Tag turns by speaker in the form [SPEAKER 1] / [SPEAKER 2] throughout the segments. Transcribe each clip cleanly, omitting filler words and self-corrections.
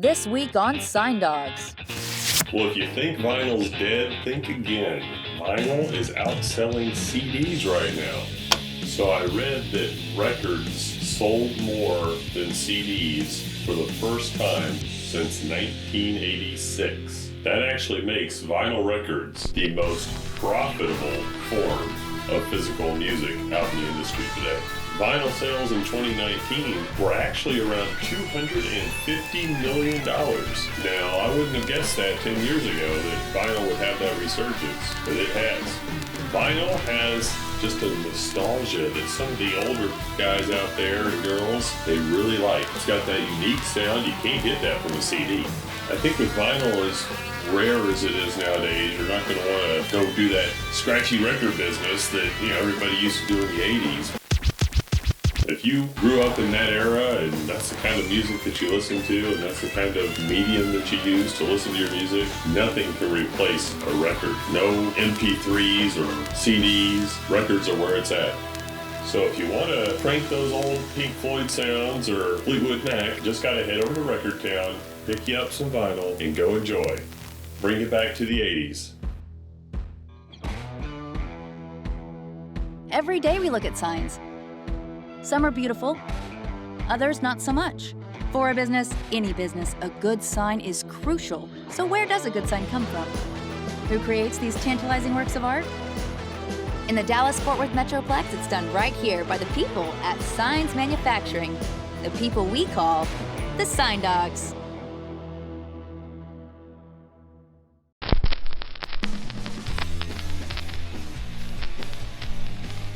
[SPEAKER 1] This week on Sign Dawgs.
[SPEAKER 2] Well, if you think vinyl's dead, think again. Vinyl is outselling CDs right now. So I read that records sold more than CDs for the first time since 1986. That actually makes vinyl records the most profitable form of physical music out in the industry today. Vinyl sales in 2019 were actually around $250 million. Now, I wouldn't have guessed that 10 years ago that vinyl would have that resurgence, but it has. Vinyl has just a nostalgia that some of the older guys out there and girls, they really like. It's got that unique sound. You can't get that from a CD. I think with vinyl, as rare as it is nowadays, you're not going to want to go do that scratchy record business that everybody used to do in the 80s. If you grew up in that era and that's the kind of music that you listen to and that's the kind of medium that you use to listen to your music, nothing can replace a record. No MP3s or CDs. Records are where it's at. So if you want to crank those old Pink Floyd sounds or Fleetwood Mac, just got to head over to Record Town, pick you up some vinyl, and go enjoy. Bring it back to the 80s.
[SPEAKER 1] Every day we look at signs. Some are beautiful, others not so much. For a business, any business, a good sign is crucial. So where does a good sign come from? Who creates these tantalizing works of art? In the Dallas-Fort Worth Metroplex, it's done right here by the people at Signs Manufacturing, the people we call the Sign Dawgs.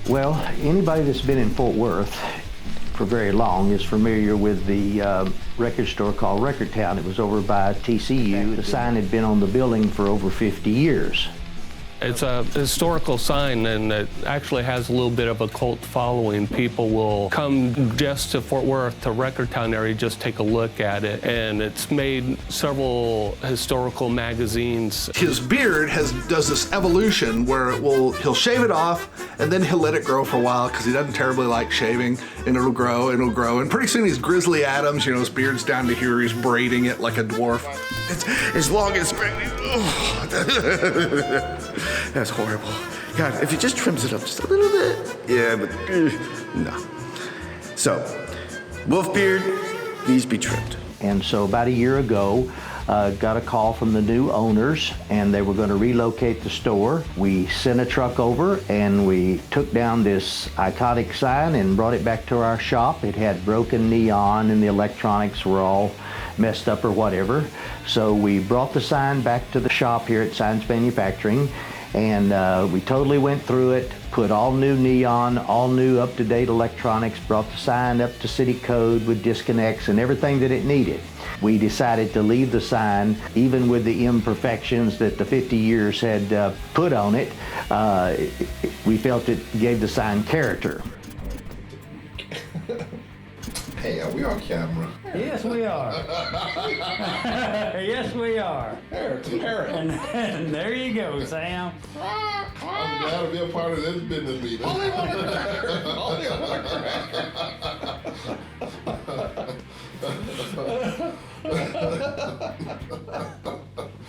[SPEAKER 3] Well, anybody that's been in Fort Worth for very long is familiar with the record store called Record Town. It was over by TCU. The sign had been on the building for over 50 years.
[SPEAKER 4] It's a historical sign, and it actually has a little bit of a cult following. People will come just to Fort Worth, to Record Town area, just take a look at it. And it's made several historical magazines.
[SPEAKER 5] His beard does this evolution where he'll shave it off, and then he'll let it grow for a while because he doesn't terribly like shaving, and it'll grow, and it'll grow. And pretty soon he's Grizzly Adams, his beard's down to here, he's braiding it like a dwarf. It's as long as... That's horrible. God, if he just trims it up just a little bit. Yeah, but no. So, wolf beard needs to be trimmed.
[SPEAKER 3] And so about a year ago, got a call from the new owners, and they were going to relocate the store. We sent a truck over, and we took down this iconic sign and brought it back to our shop. It had broken neon, and the electronics were all messed up or whatever. So we brought the sign back to the shop here at Signs Manufacturing, and we totally went through it, put all new neon, all new up-to-date electronics, brought the sign up to city code with disconnects and everything that it needed. We decided to leave the sign, even with the imperfections that the 50 years had put on it. We felt it gave the sign character.
[SPEAKER 6] Hey, are we on camera?
[SPEAKER 7] Yes, we are. Yes, we are.
[SPEAKER 6] It's a parrot.
[SPEAKER 7] And there you go, Sam.
[SPEAKER 6] I'm glad to be a part of this business meeting. Only one cracker. Only one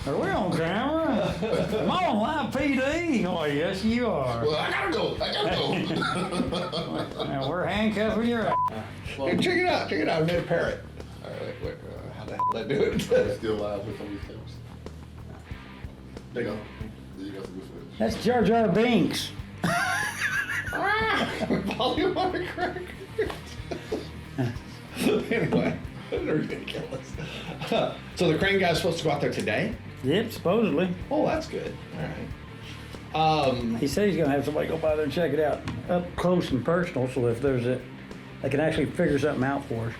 [SPEAKER 7] Are we on camera? Am I on live PD? Oh, yes, you are.
[SPEAKER 6] Well, I gotta go.
[SPEAKER 7] Now, we're handcuffing your ass.
[SPEAKER 5] Hey, check it out. I made a parrot.
[SPEAKER 6] All right, wait.
[SPEAKER 5] How the hell did I do it?
[SPEAKER 6] We're still live with some of these cameras. There you go. There you go.
[SPEAKER 7] That's Jar Jar Binks.
[SPEAKER 6] Volume on the cracker.
[SPEAKER 5] Anyway, ridiculous. So the crane guy's supposed to go out there today?
[SPEAKER 7] Yep, supposedly.
[SPEAKER 5] Oh, that's good. All right.
[SPEAKER 7] He said he's going to have somebody go by there and check it out up close and personal, so if they can actually figure something out for us.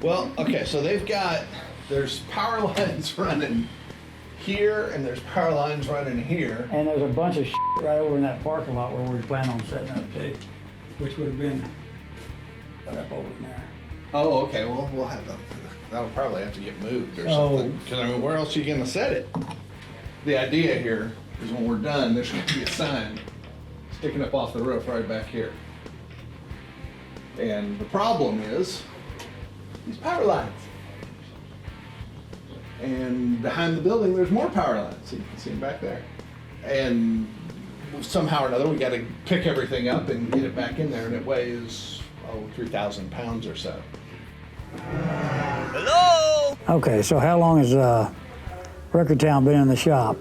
[SPEAKER 5] Well, okay, so there's power lines running here, and there's power lines running here.
[SPEAKER 7] And there's a bunch of shit right over in that parking lot where we plan on setting up too, which would have been right up over in there.
[SPEAKER 5] Oh, okay, well, we'll have that'll probably have to get moved or something. Because, where else are you going to set it? The idea here is when we're done, there's going to be a sign sticking up off the roof right back here. And the problem is these power lines. And behind the building, there's more power lines. You can see them back there. And somehow or another, we got to pick everything up and get it back in there, and it weighs 3,000 pounds or so.
[SPEAKER 7] Hello? Okay, so how long has Record Town been in the shop?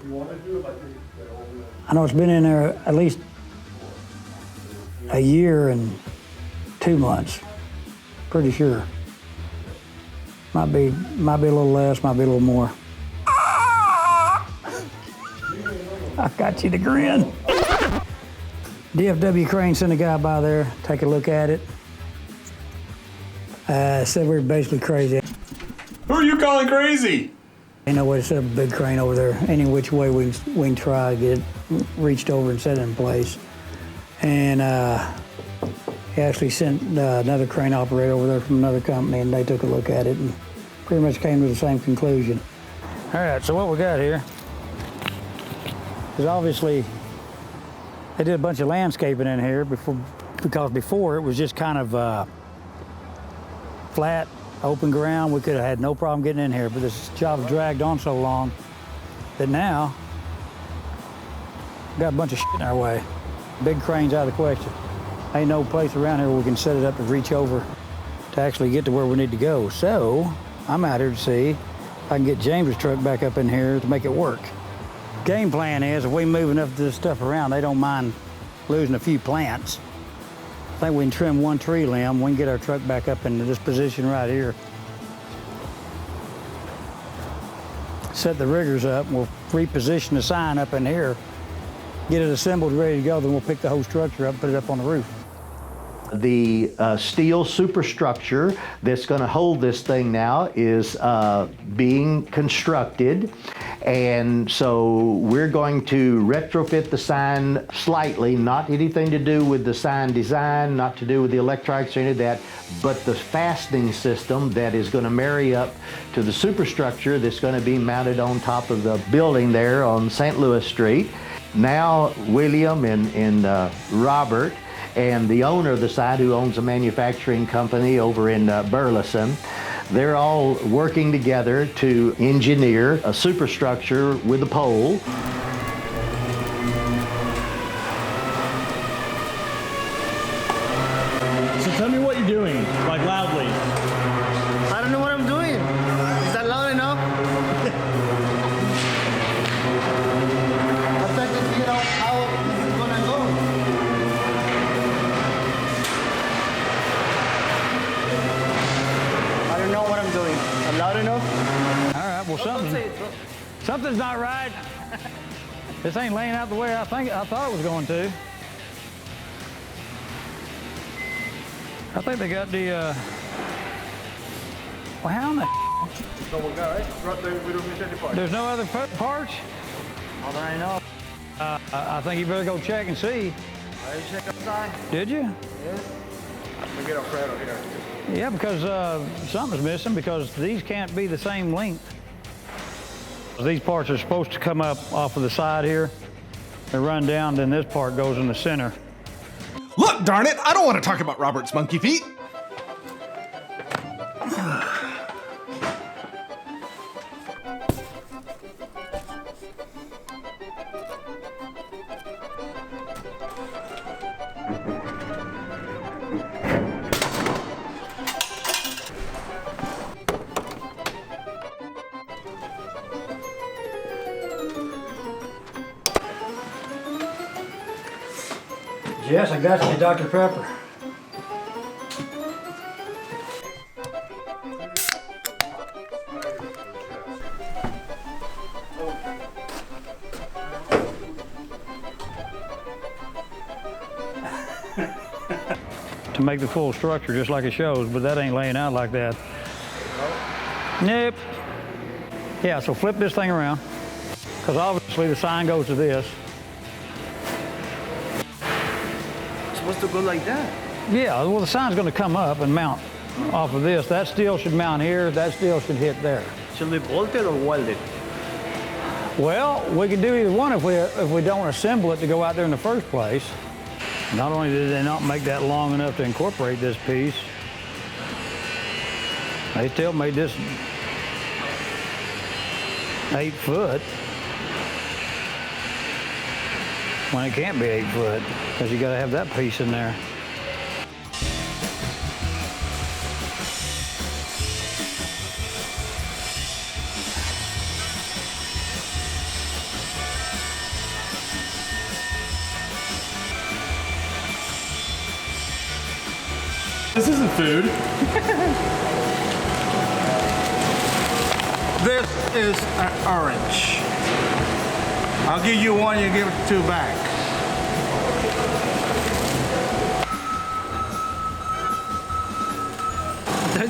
[SPEAKER 7] I know it's been in there at least a year and 2 months. Pretty sure. Might be a little less, might be a little more. I got you to grin. DFW Crane sent a guy by there, take a look at it. Said we're basically crazy.
[SPEAKER 2] Who are you calling crazy?
[SPEAKER 7] Ain't no way to set up a big crane over there. Any which way we can try to get it reached over and set it in place. And he actually sent another crane operator over there from another company, and they took a look at it and pretty much came to the same conclusion. All right, so what we got here is obviously they did a bunch of landscaping in here because before it was just kind of flat, open ground. We could have had no problem getting in here, but this job dragged on so long that now we got a bunch of shit in our way. Big crane's out of the question. Ain't no place around here where we can set it up to reach over to actually get to where we need to go. So I'm out here to see if I can get James's truck back up in here to make it work. Game plan is if we move enough of this stuff around, they don't mind losing a few plants. I think we can trim one tree limb. We can get our truck back up into this position right here. Set the riggers up, we'll reposition the sign up in here, get it assembled, ready to go, then we'll pick the whole structure up and put it up on the roof.
[SPEAKER 3] The steel superstructure that's going to hold this thing now is being constructed, and so we're going to retrofit the sign slightly, not anything to do with the sign design, not to do with the electronics or any of that, but the fastening system that is going to marry up to the superstructure that's going to be mounted on top of the building there on St. Louis Street. Now William and Robert and the owner of the site, who owns a manufacturing company over in Burleson, they're all working together to engineer a superstructure with a pole.
[SPEAKER 8] So tell me what you're doing, like loudly.
[SPEAKER 9] I don't know what I'm doing. Is that loud enough? I tried to figure out how this is gonna go. I don't know what I'm doing. I'm loud enough?
[SPEAKER 7] All right, well, something's not right. This ain't laying out the way I thought it was going to. I think they got the, well, how in the
[SPEAKER 9] So we got it. Right there, we don't miss any parts.
[SPEAKER 7] There's no other parts?
[SPEAKER 9] All that I know.
[SPEAKER 7] I think you better go check and see.
[SPEAKER 9] I check outside.
[SPEAKER 7] Did you?
[SPEAKER 9] Yes. Let me get a Fredo here.
[SPEAKER 7] Yeah, because something's missing, because these can't be the same length. These parts are supposed to come up off of the side here. They run down, then this part goes in the center.
[SPEAKER 5] Look, darn it, I don't want to talk about Robert's monkey feet.
[SPEAKER 7] Jess, I got you Dr. Pepper. To make the full structure just like it shows, but that ain't laying out like that. Nope. Yeah, so flip this thing around, because obviously the sign goes to this.
[SPEAKER 9] Supposed to go like that.
[SPEAKER 7] Yeah, well, the sign's going to come up and mount off of this. That steel should mount here. That steel should hit there.
[SPEAKER 9] Should we bolt it or weld it?
[SPEAKER 7] Well, we can do either one if we don't assemble it to go out there in the first place. Not only did they not make that long enough to incorporate this piece, they still made this 8 foot. When it can't be 8 foot, because you got to have that piece in there.
[SPEAKER 8] This isn't food.
[SPEAKER 9] This is an orange. I'll give you one, you give it 2 back.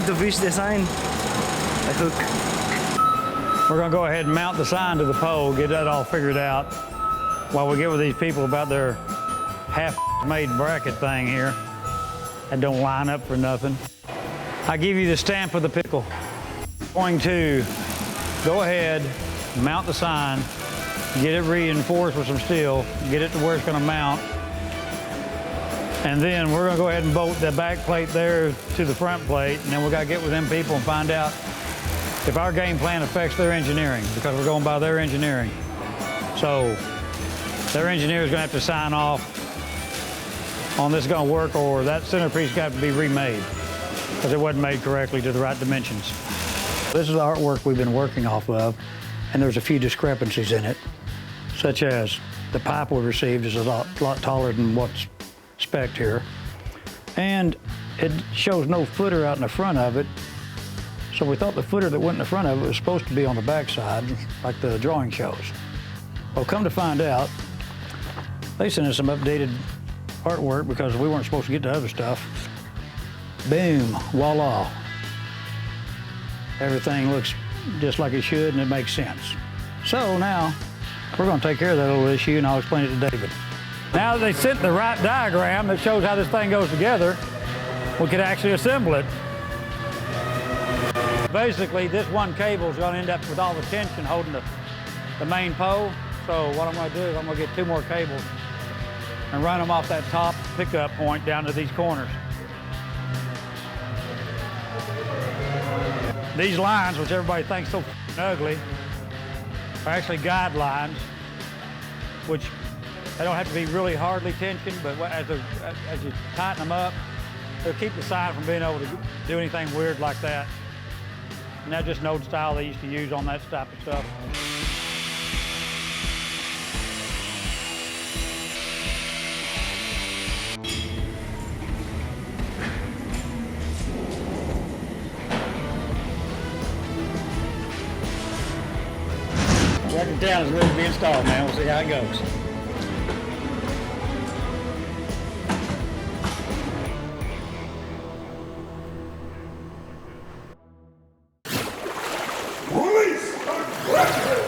[SPEAKER 9] The fish design, a hook.
[SPEAKER 7] We're gonna go ahead and mount the sign to the pole, get that all figured out while we get with these people about their half-made bracket thing here. That don't line up for nothing. I give you the stamp of the pickle. Going to go ahead, mount the sign, get it reinforced with some steel, get it to where it's gonna mount, and then we're gonna go ahead and bolt the back plate there to the front plate, and then we gotta get with them people and find out if our game plan affects their engineering, because we're going by their engineering. So their engineer is gonna have to sign off on this is gonna work, or that centerpiece got to be remade because it wasn't made correctly to the right dimensions. This is the artwork we've been working off of, and there's a few discrepancies in it, such as the pipe we received is a lot taller than what's spec'd here, and it shows no footer out in the front of it. So we thought the footer that went in the front of it was supposed to be on the back side, like the drawing shows. Well, come to find out, they sent us some updated artwork because we weren't supposed to get the other stuff. Boom, voila. Everything looks just like it should, and it makes sense. So now, we're gonna take care of that little issue, and I'll explain it to David. Now that they sent the right diagram that shows how this thing goes together, we could actually assemble it. Basically, this one cable is gonna end up with all the tension holding the main pole. So what I'm gonna do is I'm gonna get 2 more cables and run them off that top pickup point down to these corners. These lines, which everybody thinks so ugly, are actually guide lines, which they don't have to be really hardly tensioned, but as you tighten them up, they'll keep the sign from being able to do anything weird like that. And that's just an old style they used to use on that type of stuff. Record down is ready to be installed, man. We'll see how it goes.
[SPEAKER 6] Release aggressive!